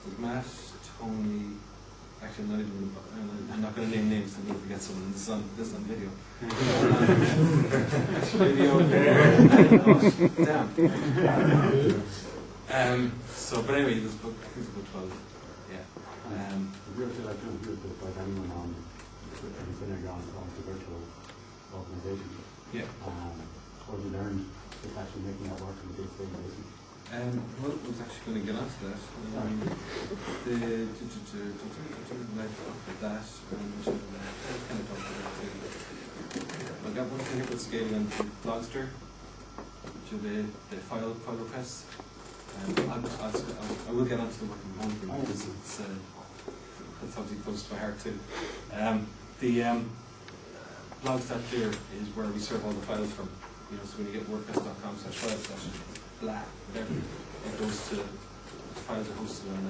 There's Matt, Tony. Actually, I'm not going to name names, I'm going to forget someone. This is on video. Damn. But anyway, this book, I think it's about 12. Yeah. Would you ever feel like doing a bit like anyone on everything you're on the virtual organisation? Yeah. What have you learned just actually making that work on a day-to-day basis? Well, I was actually going to get onto that. I got one thing about scaling on Blogster, the file requests. I will get onto the working from home thing because it's obviously close to my heart too. The blogs.dir is where we serve all the files from. You know, so when you get wordpress.com/file/blah, whatever, it goes to files are hosted on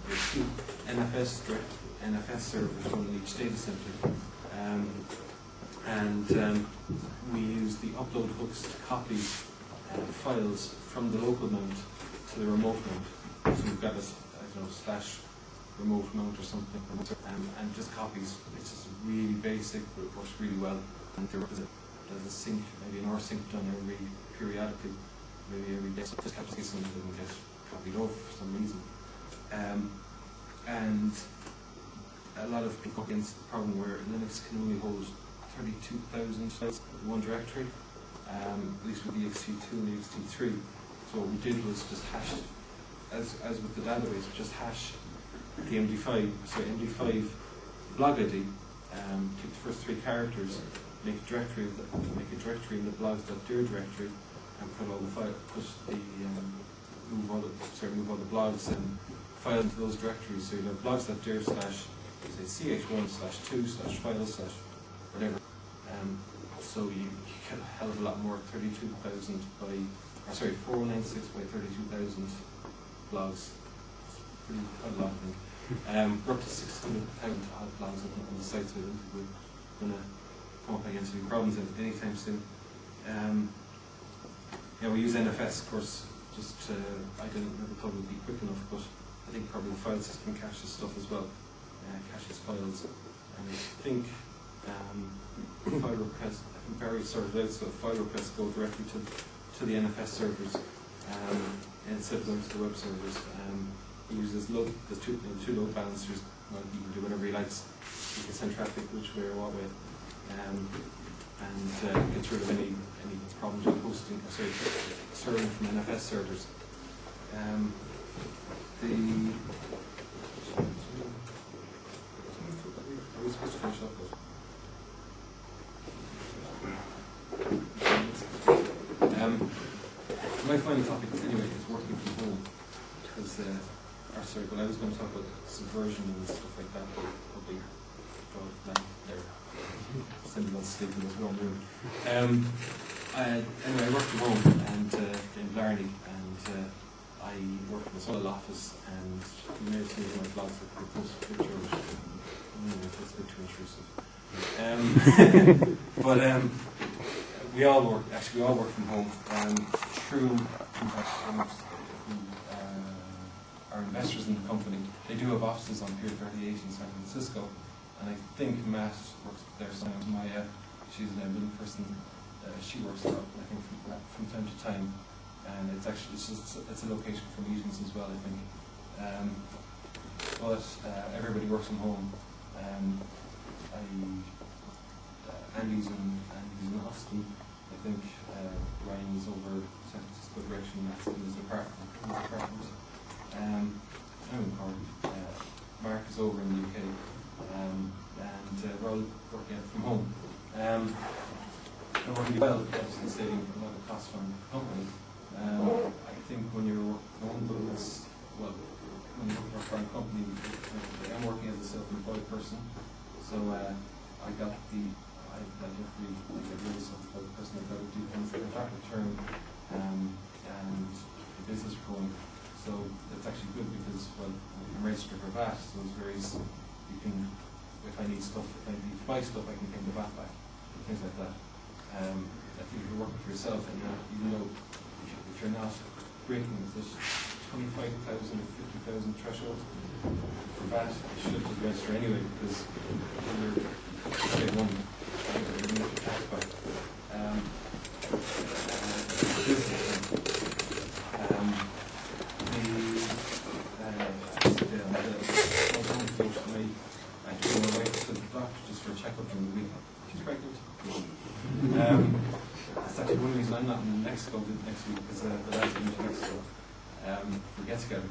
there's two NFS servers, one in each data center, and we use the upload hooks to copy files from the local mount to the remote mount. So we've got a /remote mount or something, and just copies. It's just really basic, but it works really well. And there's a sync, maybe an rsync done periodically, maybe every day. So just have to see something that doesn't get copied over for some reason. And a lot of people against the problem where Linux can only hold 32,000 files in one directory, at least with the ext2 and the ext3. So what we did was just hash, as with the database, just hash the MD5 blog ID, take the first 3 characters, make a directory in the blogs.dir directory, and put all the move all the blogs and file into those directories. So you have blogs.dir /ch1/2/files/whatever. So you get a hell of a lot more. 32,000 496 by 32,000 blogs. It's quite a lot, I think. We're up to 600,000 odd blogs on the site, so I don't think we're going to come up against any problems anytime soon. Yeah, we use NFS, of course. I never thought it would be quick enough, but I think probably the file system caches stuff as well, caches files. And I think file requests, I think Barry sorted out, so file requests go directly to the NFS servers instead of going to the web servers. He uses there's two load balancers. Well, he can do whatever he likes. He can send traffic which way or what way, and gets rid of any problems with hosting, serving from NFS servers. I was supposed to finish up with. My final topic, anyway, is working from home. Because, I was going to talk about subversion and stuff like that, but probably draw a blank there. Send them to sleep in this warm room. Anyway, I work from home and in Blarney, and I work in a small office, and you may have seen my blogs are pretty close to pictures. That's a bit too intrusive. But we all work from home. True, our investors in the company, they do have offices on Pier 38 in San Francisco, and I think Matt works there. So Maya, she's an admin person. She works there, I think, from time to time, and it's a location for meetings as well, I think. But everybody works from home. Andy's in Austin. I think Ryan is over San Francisco direction. Matt's in his apartment. I'm in Cork. Mark is over in the UK, and we're all working out from home. We're working well, obviously saving a lot of costs from the company. I think when you're working home, when you work for a company, I'm working as a self-employed person, so I got a really self-employed person. I've got to do things like contract return and the business growing. So it's actually good because, well, I'm registered for VAT, so it's you can, if I need stuff, if I need to buy stuff, I can pay the VAT back, things like that. I think if you're working for yourself, and even though if you're not breaking with it, 25,000 or 50,000 threshold for VAT, you should just register anyway, because you're getting one tax back. I took my wife to the doctor just for a checkup during the week. She's pregnant. That's actually one reason I'm not in Mexico next week, because the lad's going to Mexico for get together.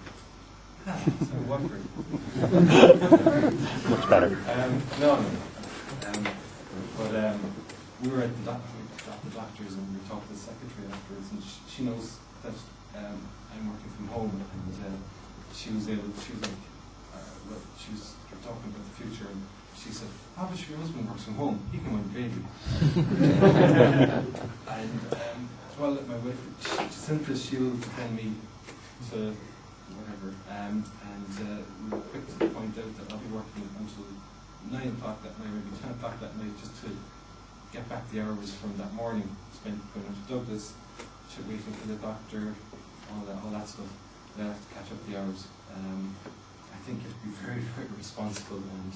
So Watford. Much better. No. But we were at the doctor's and we talked to the secretary afterwards, and she knows that I'm working from home, and she was like, well, she was talking about the future, and she said, "Oh, but your husband works from home. He can want a baby." And well, my wife, she sent this shield to send me to whatever, and we were quick to point out that I'll be working until 9 o'clock that night, maybe 10 o'clock that night, just to get back the hours from that morning spent going out to Douglas, waiting for the doctor, all that stuff. Then I have to catch up the hours. I think you have to be very, very responsible and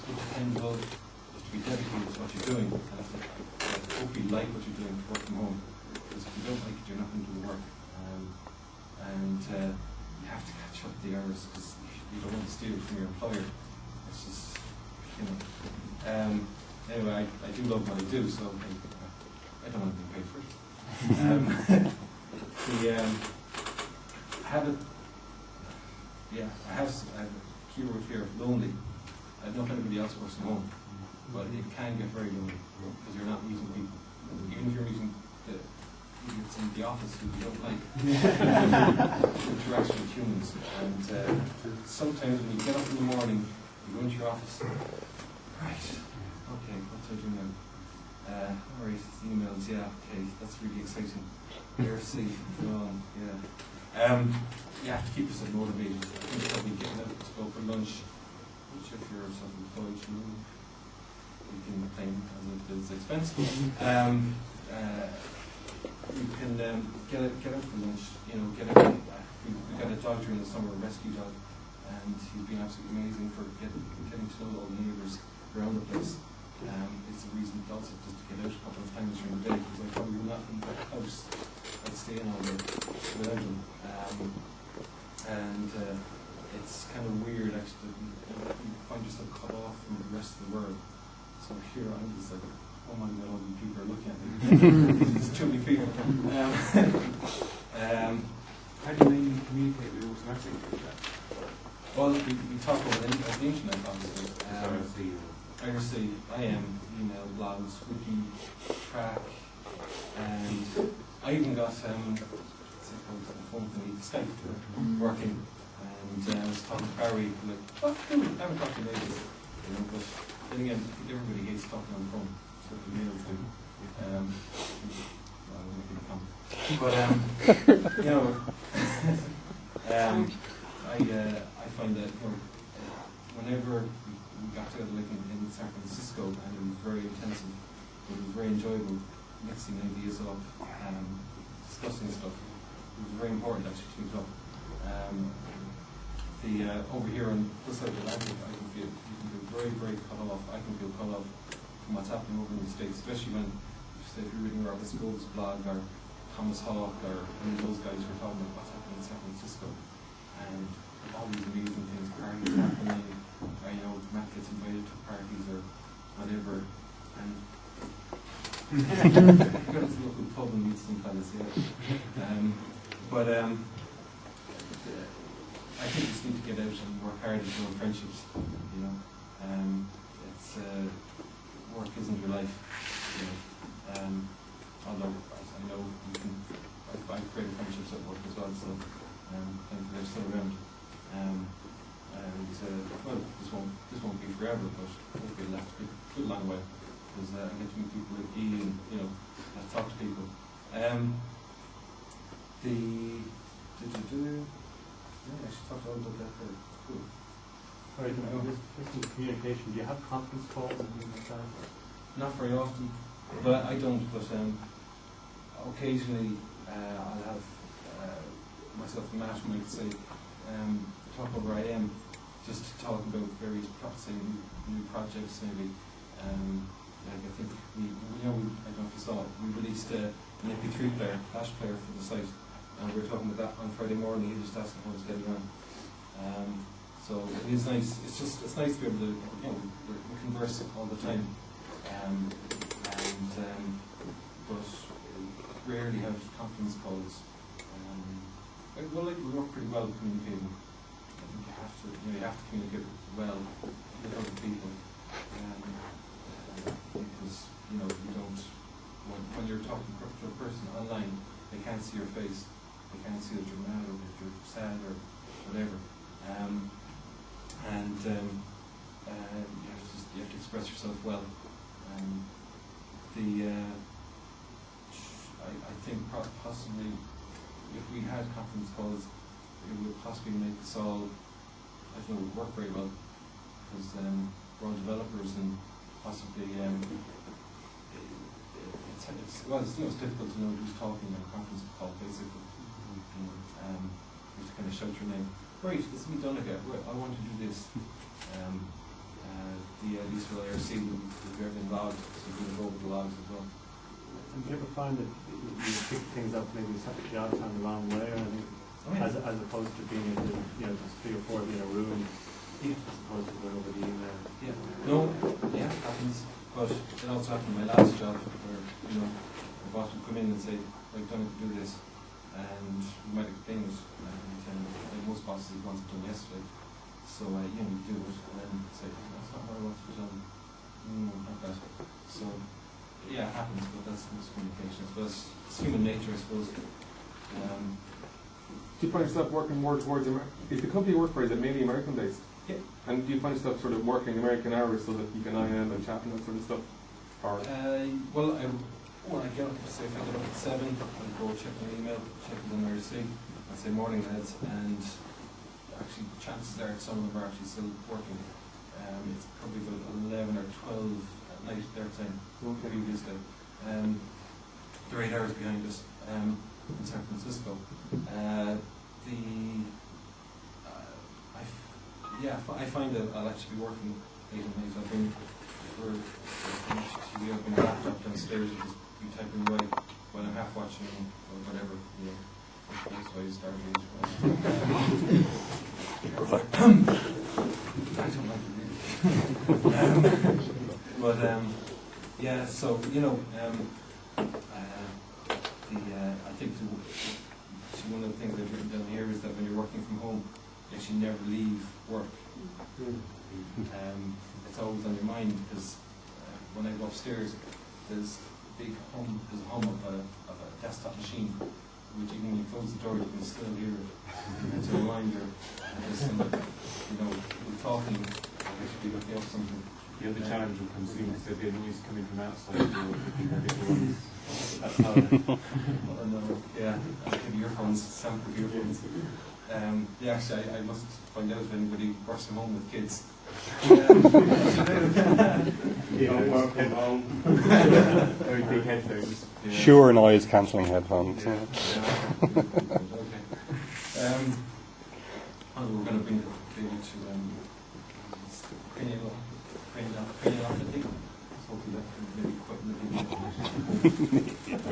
dependable. You have to be dedicated to what you're doing. You have to hopefully like what you're doing to work from home. Because if you don't like it, you're not going to do the work. You have to catch up the hours because you don't want to steal from your employer. It's just, anyway, I do love what I do, so I don't want to be paid for it. I have a keyword here, lonely. I don't know if anybody else works from home, but it can get very lonely because you're not meeting people. Even if you're meeting it's in the office who you don't like. Interaction with humans. And sometimes when you get up in the morning, you go into your office, right, okay, what do I do now? Alright, it's emails, yeah, okay, that's really exciting. ARC, go on, yeah. You have to keep yourself motivated. I think probably getting out to go for lunch, which if you're self-employed, you can claim as it is expensive. You can get out for lunch, we got a dog during the summer, a rescue dog, and he's been absolutely amazing for getting to know all the neighbours around the place. It's the reason also just to get out a couple of times during the day, because I probably would not in that house. I'd stay in all day without him. It's kind of weird actually. You find yourself cut off from the rest of the world. So here I'm just like, oh my god, all these people are looking at me. There's too many people. How do you mainly communicate with your domestic? Well, we talk about the internet, obviously. IRC, IM, email, blogs, wiki, track, and I even got the phone thing, Skype working, and I was talking to Barry, like, oh, cool, I haven't talked to you lately, but then again, I think everybody hates talking on the phone, so the mails do. Well, I'm making a comment. But, I find that, whenever we got together like in San Francisco, and it was very intensive, it was very enjoyable, mixing ideas up, discussing stuff. It was very important actually to meet up. Over here on this side of the Atlantic, you can feel very, very cut off. I can feel cut off from what's happening over in the States, especially when if you're reading Robert Scholes' blog or Thomas Hawke or any of those guys who are talking about what's happening in San Francisco, and all these amazing things, parties happening, Matt gets invited to parties or whatever, and go to the local pub and meet some fellas, yeah. I think you just need to get out and work hard at your own friendships, it's work isn't your life, although I know I've created friendships at work as well, so thankfully they're still around. This won't be forever, but hopefully it'll last a good long while, because I get to meet people like Guy and I talk to people. I should talk about that for cool. Sorry, just in communication, do you have conference calls and things like that? Not very often, but I don't. But occasionally I'll have myself and Matt might say, talk over IM, just to talk about various new projects maybe. Like I think we I don't know if you saw, we released an MP3 player, Flash player for the site, and we were talking about that on Friday morning. He just asked how it's getting on. So it is nice. It's nice to be able to, we converse all the time, but rarely have conference calls. We work pretty well at communicating. I think you have to communicate well with other people, because you don't. When you're talking to a person online, they can't see your face. They can't see that you're mad or that you're sad or whatever. You have to express yourself well. I think possibly if we had conference calls, it would possibly make us all, work very well, because we're all developers and possibly it's difficult to know who's talking on a conference call basically. You have to kind of shout your name. Right, this is me, Donncha. I want to do this. The least for IRC will be everything logged, so you can go over the logs as well. And do you ever find that you pick things up maybe the odd time the wrong way, or anything, as opposed to being in just 3 or 4 in a room, as opposed to going over the email? Yeah, it happens. But it also happened in my last job, where the boss would come in and say, "Right, Donncha, do this," and we might explain it, and like most bosses want it done yesterday. So we do it, and then say, "That's not what I want to be done." Not that. So yeah, it happens, but that's miscommunication. But it's human nature, I suppose. Do you find yourself working more towards is the company you work for, is it mainly American based? Yeah. And do you find yourself sort of working American hours so that you can IM and chat and that sort of stuff? Or When I get up, say if I get up at 7, I'll go check my email, check with them RC, I'll say morning lads, and actually chances are some of them are actually still working. It's probably about 11 or 12 at night their time, previous day. They're 8 hours behind us in San Francisco. I find that I'll actually be working late at night. I've been laptop downstairs and just be typing away while I'm half watching or whatever. That's why you start I don't like it. So I think one of the things I've written down here is that when you're working from home, you actually never leave work. It's always on your mind, because when I go upstairs, there's a hum of a desktop machine, which even when you close the door, you can still hear it. It's a reminder. People talking, I should be looking up something. The other challenge with consumers is the noise coming from outside. I have earphones, soundproof earphones. Actually, I must find out if anybody works from home with kids. You don't work from home. Very big headphones. Sure noise cancelling headphones. Okay. We're going to bring the baby to craniopathy. Hopefully that can maybe quite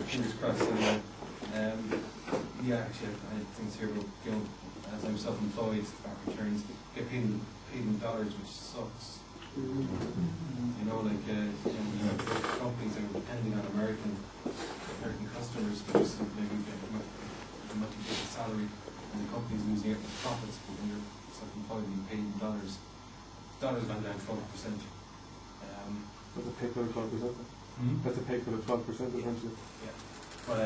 fingers crossed. Actually, I had things here about, as I'm self-employed, back returns, get paid in dollars, which sucks. Companies that are depending on American customers, which is maybe get a much bigger salary, and the company's losing out on profits, but when you're self-employed and you pay in dollars, dollars went down 12%. That's a pay cut of 12%. That's a pay cut of 12% essentially. Yeah. But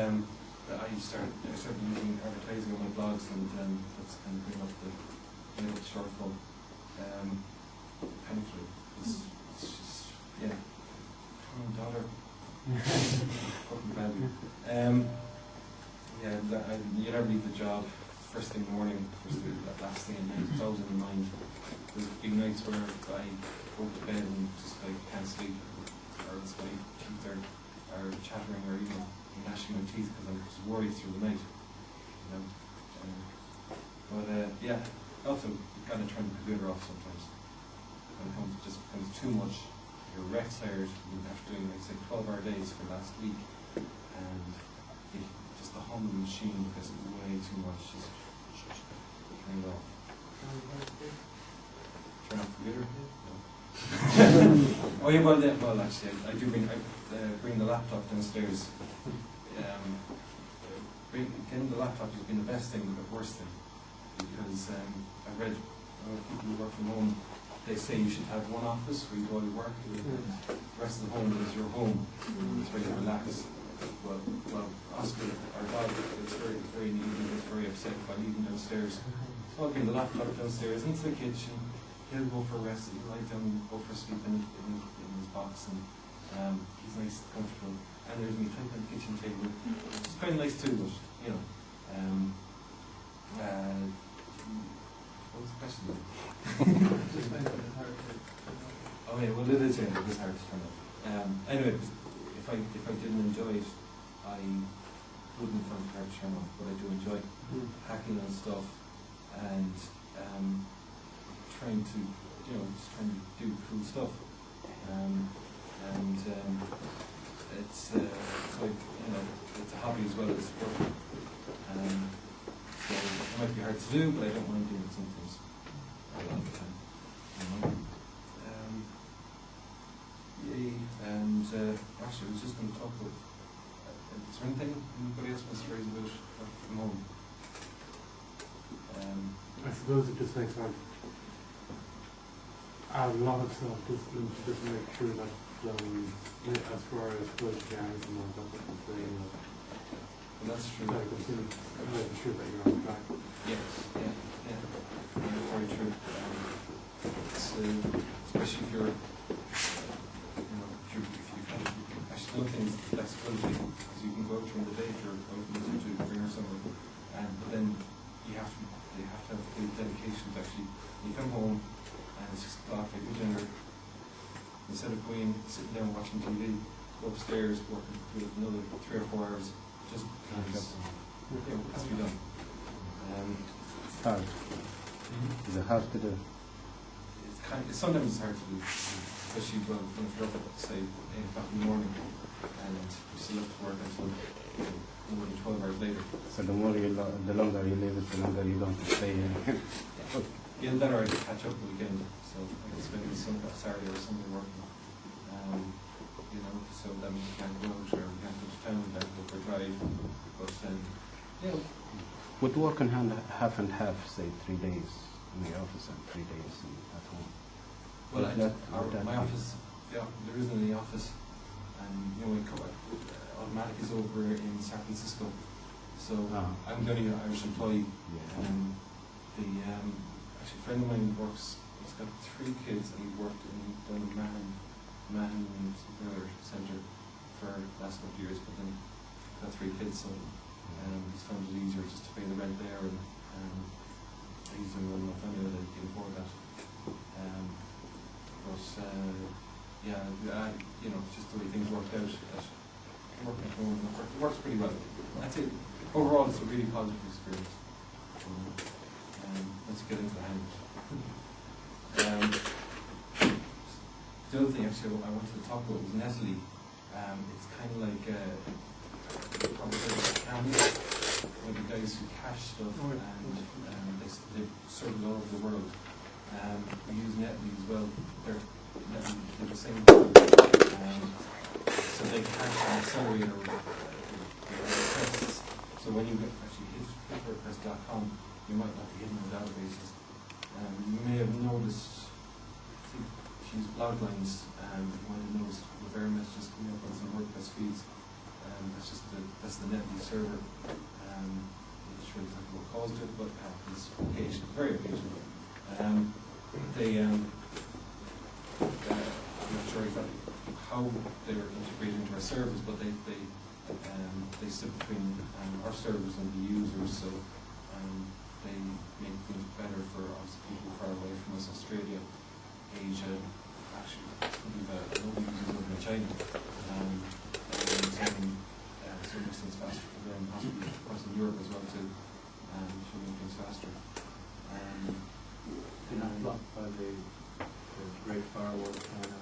I started using advertising on my blogs, and that's kind of bring up the shortfall. Painfully, it's just $1. Fucking value. You never leave the job first thing in the morning, last thing at night. It's always in my mind. There's big nights where I go to bed and just can't sleep, or else my teeth are chattering, or even gnashing my teeth because I'm just worried through the night. Yeah, also you kind of turn the computer off sometimes. When it becomes too much, you're wreck tired, you have to do like say 12-hour days for last week, and just the hum of the machine because it's way too much. Just turn it off. Turn off the computer? No. Oh yeah, well actually I do bring the laptop downstairs. Getting the laptop has been the best thing but the worst thing, because I've read people who work from home, they say you should have one office where you do all your work, the rest of the home is your home. It's where you relax. Well, Oscar, our dog, it's very needy, he's very upset if I leave him downstairs. So I'll bring the laptop downstairs into the kitchen, he'll go for a rest, he'll lie down, go for a sleep in his box, and he's nice and comfortable. And there's me typing on the kitchen table. It's kind of nice too, but, you know, what was the question? Oh yeah, well it is hard to turn off. Anyway, if I didn't enjoy it, I wouldn't find it hard to turn off, but I do enjoy hacking on stuff and trying to do cool stuff. It's like, it's a hobby as well as work. So it might be hard to do, but I don't mind doing it sometimes. A lot of the time. Actually, I was just going to talk about, is there anything anybody else wants to raise about work from home? I suppose it just makes a lot of self-discipline to just make sure that as far as budgetary and all that sort of thing. Well, that's true. Like, making sure that you're on track. Yes, yeah, very true. Especially if you're, actually one thing is flexibility, because you can go out during the day if you're out in the to bring or something, but then you have to have the dedication to actually, when you come home and it's 6 o'clock, you have dinner, instead of sitting down watching TV, go upstairs, work with another 3 or 4 hours, just because it has to be done. It's hard. Is it hard to do? Sometimes it's hard to do, especially when you're up at, say, 8 o'clock in the morning and you still have to work until more than 12 hours later. So the longer you leave it, the longer you don't stay in. Yeah, the better I can catch up the weekend, so I can spend Saturday or Sunday working. So that means you can't go out or you can't go to town, you can't go for a drive. But Would work on hand half and half, say 3 days in the office and 3 days at home? Well, my office, there isn't any office, and Automatic is over in San Francisco, so I'm the only Irish employee. Yeah. Actually, a friend of mine he's got 3 kids, and he worked down in Manhattan Centre for the last couple of years, but then got 3 kids, so he's found it easier just to pay the rent there, and he's doing well enough anyway that he can afford that. Just the way things worked out. Working from home, it works pretty well. I'd say overall it's a really positive experience. Let's get into the hang of it. The other thing actually I wanted to talk about was Nestle. It's kind of like probably one of the guys who cache stuff, and they serve it all over the world. We use Nestle as well. They're the same thing. So they cache and accelerate our requests. So when you actually hit Wordpress.com, you might not be hitting the databases. You may have noticed, if you use blog lines, you might have noticed the error messages coming up on some WordPress feeds. That's the Netly server. I'm not sure exactly what caused it, but it happens occasionally, very occasionally. I'm not sure exactly how they were integrated into our servers, but they sit between our servers and the users, so they make things better for obviously people far away from us, Australia, Asia, actually we've a lot of users over in China, so it makes things faster for them, possibly across in Europe as well too. should make things faster. You're not blocked by the great firewall kind of.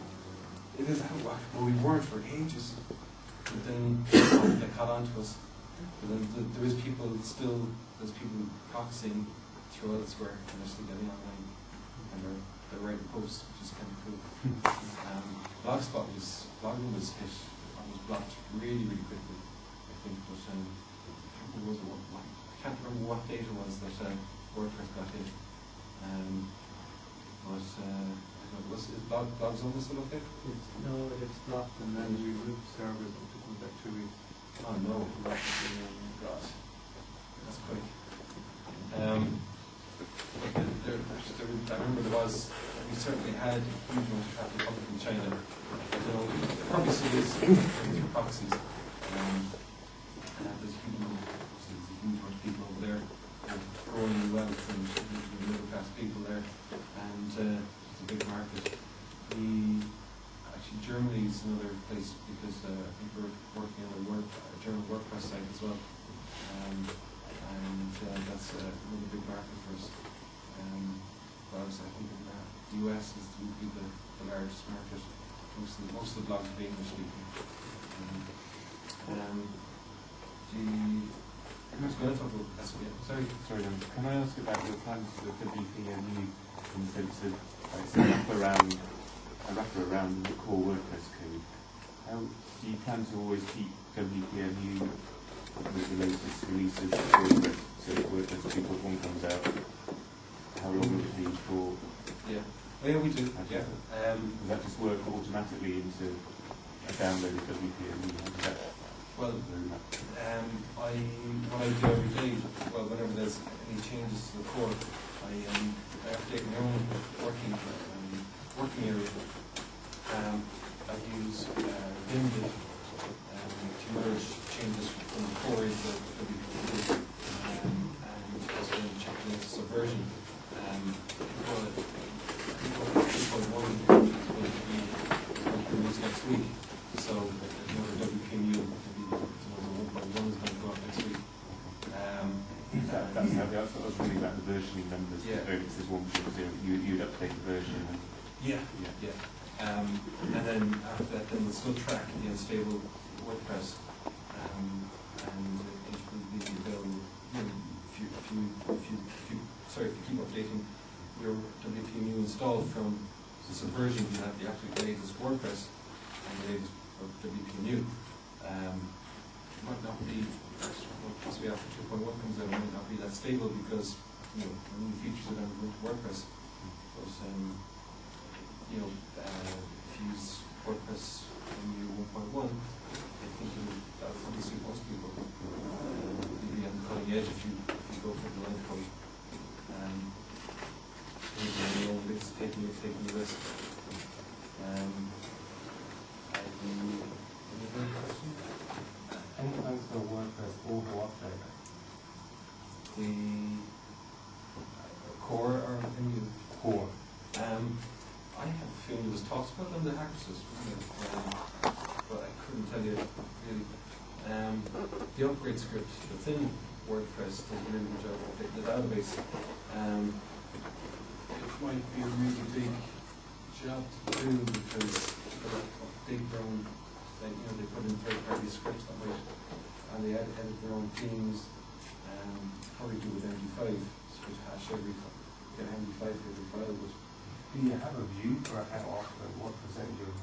It is how well, we weren't for ages, but then they caught on to us. But then there is people still, there's people practicing throughout the square, and they're still getting online, and they're writing posts, which is kind of cool. Blogging was hit, and was blocked really, really quickly, I think. But I can't remember what date it was that WordPress got hit. Is blogs on this still okay? No, it's blocked, and then we moved servers. It took me about 2 weeks. Oh no! God, that's quick. I remember we certainly had a huge amount of traffic coming from China. It probably still is through proxies. There's a huge amount of people over there. They're growing wealth and middle class people there, and it's a big market. Actually, Germany is another place because I think we're working on a German WordPress site as well, and that's another big market for us. But obviously, I think in the US would be the largest market. Most of the blogs are English speaking. Who's going to talk about SVN? Sorry, can I ask about your plans for the WPMU in the sense of a wrapper around the core WordPress code? How do you plan to always keep WPMU with the latest release of WordPress? So if WordPress 2.1 comes out, how long would it be for? Yeah. Oh yeah, we do. Yeah. Does that just work automatically into a download of WPMU? Well, what I do every day, well, whenever there's any changes to the core, I update my own working area. I use Vim to merge changes from the core into WPMU, and also check the latest subversion. 2.1 is going to be released next week, so there's another WPMU. One is going to go up next week. That's how I was reading about the versioning numbers. Yeah. If there's 1.0, you'd update the version. Yeah. And then after that, then we'll still track the unstable WordPress, and it will be available. If you keep updating your WPMU install from the subversion, you have the absolute latest WordPress and the latest WPMU. Might not be, possibly after 2.1 comes out, it might not be that stable because new features are going to go into WordPress. But if you use WordPress MU 1.1, I think that will probably suit most people. You'll be on the cutting edge if you go for the line code. It's taking the risk. Any plans for WordPress auto update? The core or MU? Core. I have a feeling it was talked about on the hackathon, but I couldn't tell you really. The upgrade script within WordPress does a really good job of updating the database. It might be a really big job to do because they're big brown. They put in third-party scripts that might, and they edit their own themes. Probably do with MD5, so we hash get MD5 for every file. But do you have a view for how often, what percentage of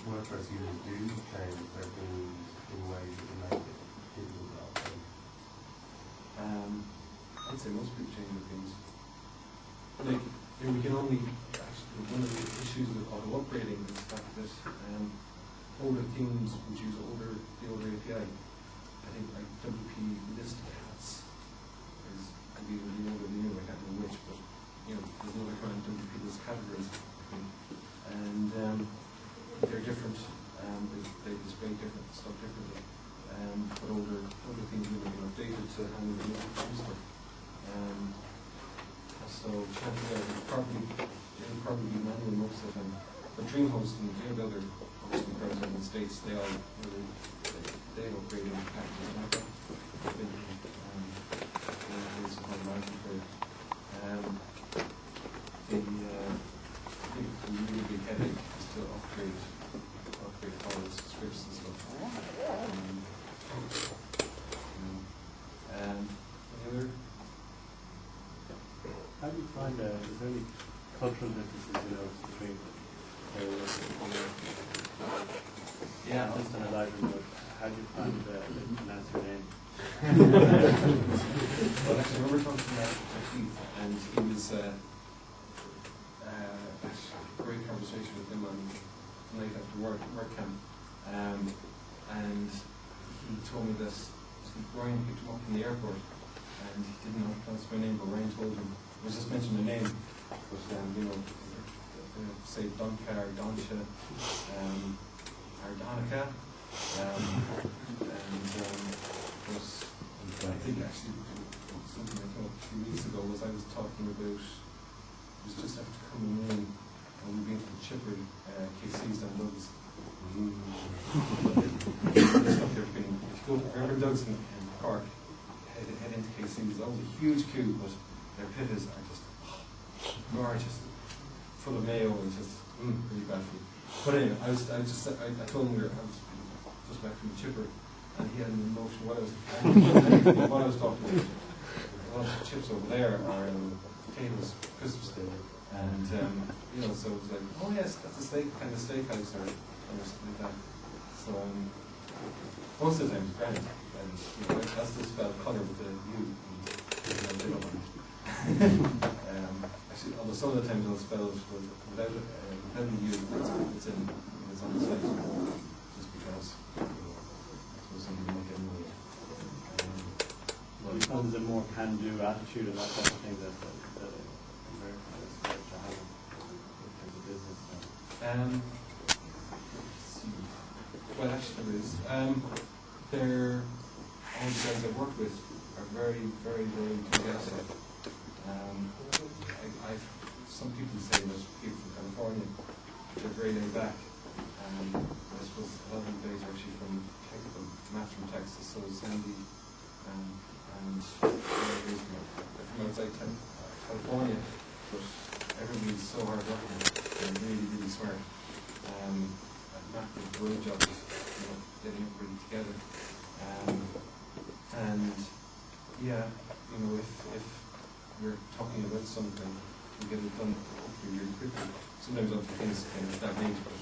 WordPress users do change their themes in ways that make it difficult to update? I'd say most people change their themes. We can only actually, one of the issues with auto upgrading is the fact that older themes which use the older API. I think like WP list cats is maybe the older than I can't remember which, but there's another kind of WP list categories, and they're different. They display different stuff differently. But older themes will be updated to handle the new stuff. So chances are it'll probably be manual most of the time. But DreamHost and the other hosting firms in the States, they all they upgrade in packages like that. management for you. The really big headache is to upgrade all the scripts and stuff. Any other? How do you find, is there any cultural differences, between areas? Yeah. Just on a lighter note, how do you find pronounce your name? Well, actually, I remember talking to Keith, and he was a great conversation with him on the night after WordCamp, and he told me that Ryan picked him up from the airport, and he didn't know how to pronounce my name, but Ryan told him, I was just mentioning the name, but say Donncha or Donncha, or Donncha, but I think actually something I thought a few weeks ago was I was talking about, it was just after coming in, and we've been to the chipper, KC's and Doug's. If you go to Doug's in Cork, head into KC's, that was a huge queue, but their pitas are just gorgeous, full of mayo and just really bad food. But anyway, I told him I was just back from the chipper, and he had an emotion what I was talking about. A lot of chips over there are potatoes, crisps, and so it was like, oh yes, that's a kind of steakhouse or something like that. So most of the time it's grand, and that's the spell colour with the U. Actually, although some of the times they'll spell it without the U, it's on the site, just because that's something like anyway. Well, you find there's a more can-do attitude and that type of thing that America is to have in terms of business. Well, actually, there is. All the guys I work with are very, very, very enthusiastic. Some people say that people from California, they're very laid back. I suppose a lot of the guys are actually from Texas, so is Sandy, and they're from outside California, but everybody's so hard working and really, really smart. Matt did a great job of getting everybody together. If we're talking about something, we get it done hopefully really quickly. Sometimes obviously things can stagnate, but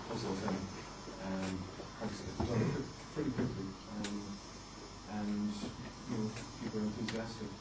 most of the time, it's done pretty quickly. People are enthusiastic.